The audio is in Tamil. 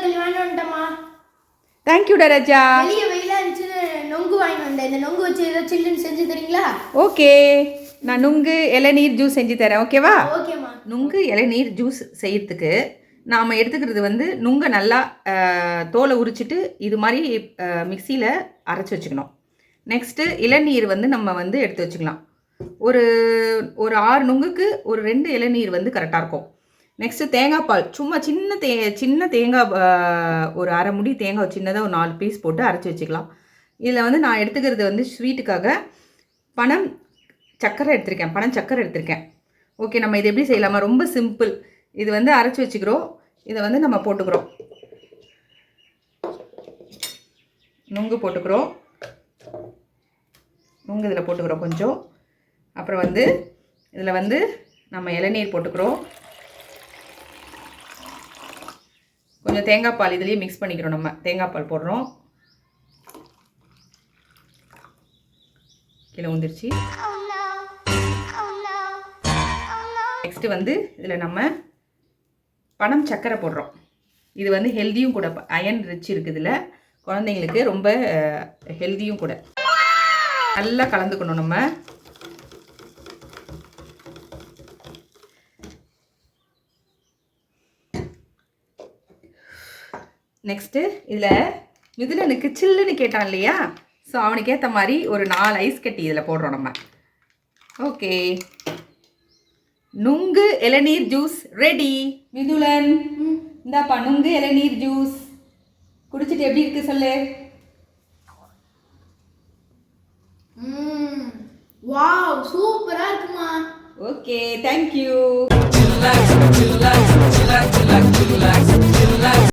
கொஞ்சம் வேணும்ட்டமா. தேங்க்யூடா ராஜா. வெளியே வெயிலாக இருந்துச்சுன்னு நொங்கு வாங்கிட்டு வந்தேன். இந்த நொங்கு வச்சு ஏதோ சில்லுன்னு செஞ்சு தரீங்களா? ஓகே, நான் நுங்கு இளநீர் ஜூஸ் செஞ்சு தரேன். ஓகேவா? ஓகேம்மா. நுங்கு இளநீர் ஜூஸ் செய்யறதுக்கு நாம் எடுத்துக்கிறது வந்து நுங்கை நல்லா தோலை உரிச்சிட்டு இது மாதிரி மிக்சியில் அரைச்சி வச்சுக்கணும். நெக்ஸ்ட்டு இளநீர் வந்து நம்ம வந்து எடுத்து வச்சுக்கலாம். ஒரு 6 நுங்குக்கு ஒரு 2 இளநீர் வந்து கரெக்டாக இருக்கும். நெக்ஸ்ட்டு தேங்காய் பால், சும்மா சின்ன தேங்காய் ஒரு அரை முடி தேங்காய் சின்னதாக ஒரு 4 பீஸ் போட்டு அரைச்சி வச்சுக்கலாம். இதில் வந்து நான் எடுத்துக்கிறது வந்து ஸ்வீட்டுக்காக பனம் சக்கரை எடுத்திருக்கேன். ஓகே, நம்ம இது எப்படி செய்யலாமா? ரொம்ப சிம்பிள். இது வந்து அரைச்சி வச்சுக்கிறோம். இதை வந்து நம்ம போட்டுக்கிறோம். நுங்கு போட்டுக்கிறோம். நுங்கு இதில் போட்டுக்கிறோம் கொஞ்சம். அப்புறம் வந்து இதில் வந்து நம்ம இளநீர் போட்டுக்கிறோம். கொஞ்சம் தேங்காய் பால் இதுலேயே மிக்ஸ் பண்ணிக்கிறோம். நம்ம தேங்காய் பால் போடுறோம். கீழே வந்துருச்சு. நெக்ஸ்ட்டு வந்து இதில் நம்ம பனம் சக்கரை போடுறோம். இது வந்து ஹெல்த்தியும் கூட, அயன் ரிச் இருக்குது இதில். குழந்தைங்களுக்கு ரொம்ப ஹெல்த்தியும் கூட. நல்லா கலந்துக்கணும் நம்ம. நெக்ஸ்ட்டு இதில் மிதுனனுக்கு சில்லுன்னு கேட்டான் இல்லையா? ஸோ அவனுக்கு ஏற்ற மாதிரி ஒரு 4 ஐஸ் கட்டி இதில் போடுறோம் நம்ம. ஓகே, நுங்கு இளநீர் ஜூஸ் ரெடி. மிதுலன், இந்தாப்பா நுங்கு இளநீர் ஜூஸ். குடிச்சிட்டு எப்படி இருக்கு சொல்லு. வாவ், சூப்பரா இருக்குமா. Okay, thank you.